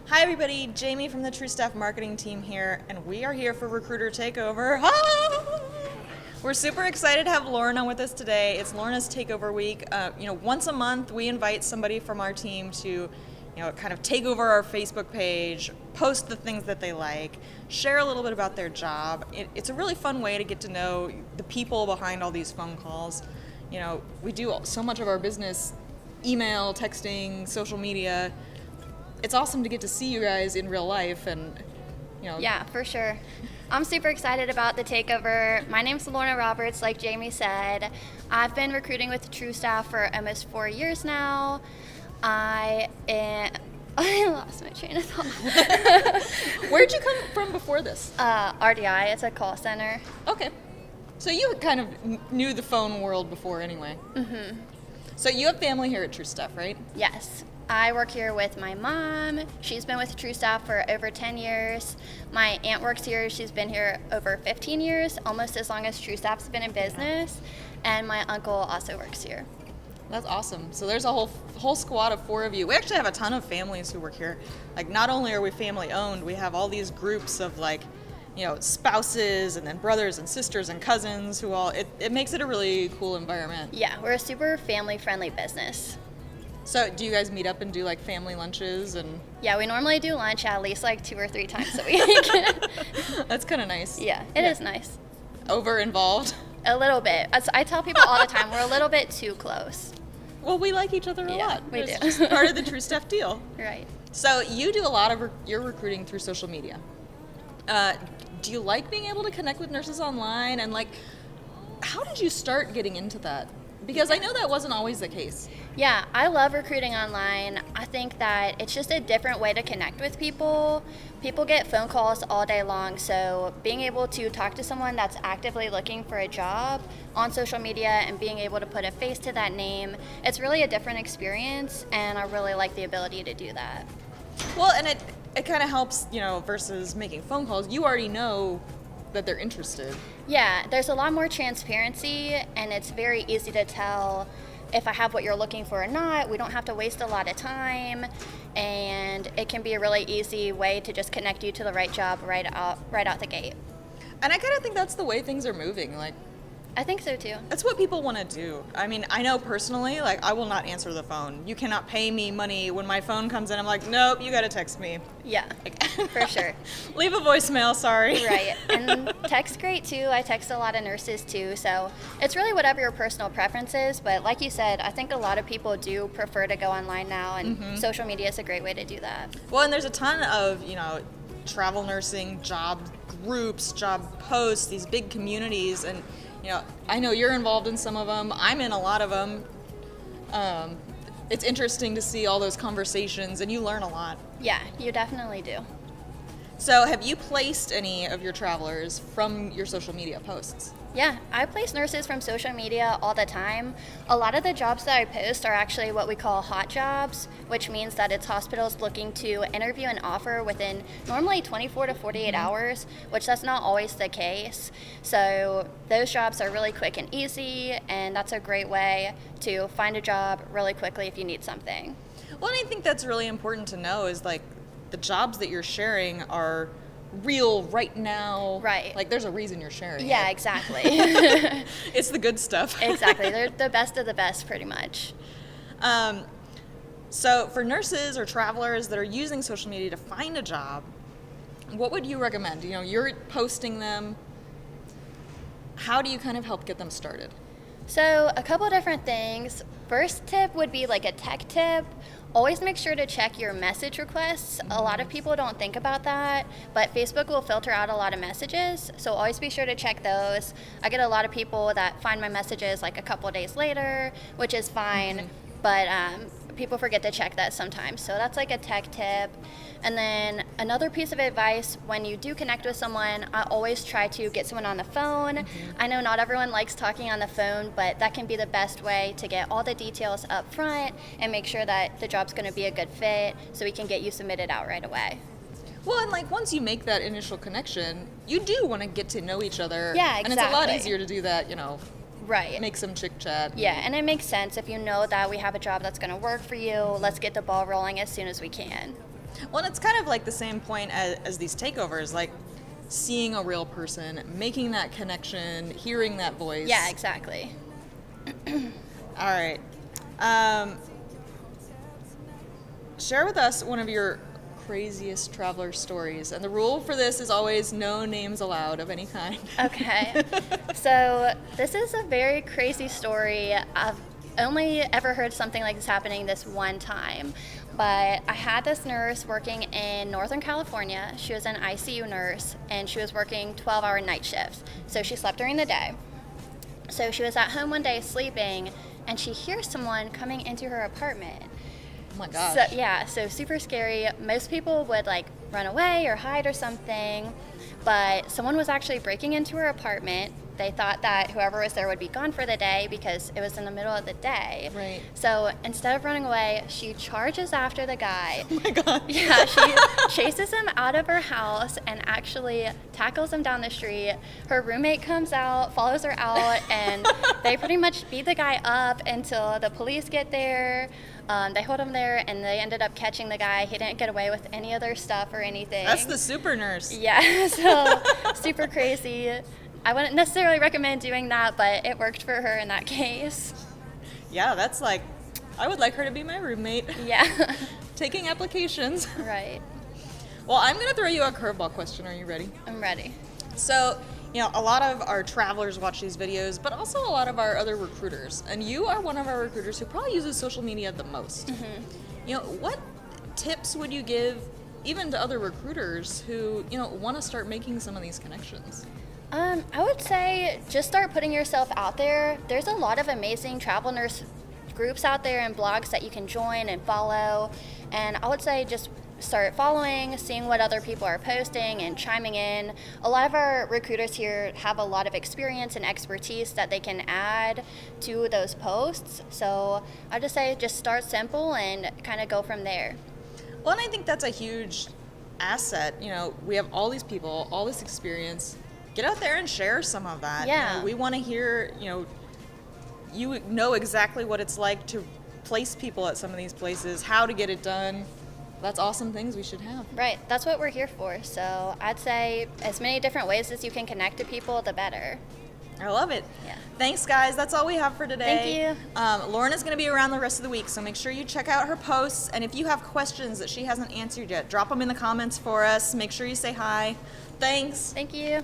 Hi everybody, Jamie from the True Staff Marketing team here, and we are here for Recruiter Takeover. Ah! We're super excited to have Lorna with us today. It's Lorna's Takeover Week. Once a month we invite somebody from our team to, kind of take over our Facebook page, post the things that they like, share a little bit about their job. It's a really fun way to get to know the people behind all these phone calls. We do so much of our business, email, texting, social media. It's awesome to get to see you guys in real life and, Yeah, for sure. I'm super excited about the takeover. My name's Lorna Roberts, like Jamie said. I've been recruiting with the True Staff for almost 4 years now. I lost my train of thought. Where'd you come from before this? RDI, it's a call center. Okay. So you kind of knew the phone world before anyway. Mm-hmm. So you have family here at True Staff, right? Yes. I work here with my mom. She's been with True Staff for over 10 years. My aunt works here. She's been here over 15 years, almost as long as True Staff's been in business. And my uncle also works here. That's awesome. So there's a whole squad of 4 of you. We actually have a ton of families who work here. Like, not only are we family owned, we have all these groups of spouses and then brothers and sisters and cousins who it makes it a really cool environment. Yeah, we're a super family-friendly business. So do you guys meet up and do family lunches and? Yeah, we normally do lunch at least 2 or 3 times a week. That's kind of nice. Yeah, it is nice. Over involved? A little bit. I tell people all the time, we're a little bit too close. Well, we like each other a lot. We do. It's just part of the True Staff deal. Right. So you do a lot of your recruiting through social media. Do you like being able to connect with nurses online? And how did you start getting into that? Because I know that wasn't always the case. Yeah, I love recruiting online. I think that it's just a different way to connect with people. People get phone calls all day long, so being able to talk to someone that's actively looking for a job on social media and being able to put a face to that name, it's really a different experience, and I really like the ability to do that. Well, and it kind of helps, versus making phone calls. You already know that they're interested. Yeah, there's a lot more transparency, and it's very easy to tell if I have what you're looking for or not. We don't have to waste a lot of time, and it can be a really easy way to just connect you to the right job right out the gate. And I kind of think that's the way things are moving. I think so too. That's what people want to do. I mean, I know personally, I will not answer the phone. You cannot pay me money when my phone comes in. I'm like, nope, you got to text me. Yeah, for sure. Leave a voicemail, sorry. Right, and text great too. I text a lot of nurses too, so it's really whatever your personal preference is. But like you said, I think a lot of people do prefer to go online now, and social media is a great way to do that. Well, and there's a ton of, travel nursing job groups, job posts, these big communities, and I know you're involved in some of them. I'm in a lot of them. It's interesting to see all those conversations, and you learn a lot. Yeah, you definitely do. So have you placed any of your travelers from your social media posts? Yeah, I place nurses from social media all the time. A lot of the jobs that I post are actually what we call hot jobs, which means that it's hospitals looking to interview and offer within normally 24 to 48 hours, which that's not always the case. So those jobs are really quick and easy, and that's a great way to find a job really quickly if you need something. Well, and I think that's really important to know is the jobs that you're sharing are real right now. Right. There's a reason you're sharing Yeah, it. exactly. It's the good stuff. Exactly. They're the best of the best, pretty much. So for nurses or travelers that are using social media to find a job, what would you recommend? You're posting them. How do you kind of help get them started? So a couple different things. First tip would be a tech tip. Always make sure to check your message requests. A lot of people don't think about that, but Facebook will filter out a lot of messages, so always be sure to check those. I get a lot of people that find my messages a couple days later, which is fine, but people forget to check that sometimes, so that's a tech tip. And then another piece of advice, when you do connect with someone, I always try to get someone on the phone. I know not everyone likes talking on the phone, but that can be the best way to get all the details up front and make sure that the job's going to be a good fit so we can get you submitted out right away. Well, and once you make that initial connection, you do want to get to know each other. Yeah, And it's a lot exactly. easier to do that, Right. make some chit chat. Yeah, and it makes sense if you know that we have a job that's going to work for you. Let's get the ball rolling as soon as we can. Well, it's kind of like the same point as these takeovers, like seeing a real person, making that connection, hearing that voice. Yeah, exactly. All right. Share with us one of your craziest traveler stories. And the rule for this is always no names allowed of any kind. Okay. So this is a very crazy story. I've only ever heard something like this happening this one time. But I had this nurse working in Northern California. She was an ICU nurse, and she was working 12-hour night shifts. So she slept during the day. So she was at home one day sleeping, and she hears someone coming into her apartment. Oh my gosh. So, yeah, so super scary. Most people would like run away or hide or something, but someone was actually breaking into her apartment. They thought that whoever was there would be gone for the day because it was in the middle of the day. Right. So instead of running away, she charges after the guy. Oh my god. Yeah, she chases him out of her house and actually tackles him down the street. Her roommate comes out, follows her out, and they pretty much beat the guy up until the police get there. They hold him there, and they ended up catching the guy. He didn't get away with any other stuff or anything. That's the super nurse. Yeah, so super crazy. I wouldn't necessarily recommend doing that, but it worked for her in that case. Yeah, that's like, I would like her to be my roommate. Yeah. Taking applications. Right. Well, I'm going to throw you a curveball question. Are you ready? I'm ready. So, a lot of our travelers watch these videos, but also a lot of our other recruiters. And you are one of our recruiters who probably uses social media the most. Mm-hmm. What tips would you give even to other recruiters who, want to start making some of these connections? I would say just start putting yourself out there. There's a lot of amazing travel nurse groups out there and blogs that you can join and follow. And I would say just start following, seeing what other people are posting and chiming in. A lot of our recruiters here have a lot of experience and expertise that they can add to those posts. So I'd just say just start simple and kind of go from there. Well, and I think that's a huge asset. We have all these people, all this experience. Get out there and share some of that. Yeah. We want to hear, you know exactly what it's like to place people at some of these places, how to get it done. That's awesome things we should have. Right. That's what we're here for. So I'd say as many different ways as you can connect to people, the better. I love it. Yeah. Thanks, guys. That's all we have for today. Thank you. Lorna's going to be around the rest of the week, so make sure you check out her posts. And if you have questions that she hasn't answered yet, drop them in the comments for us. Make sure you say hi. Thanks. Thank you.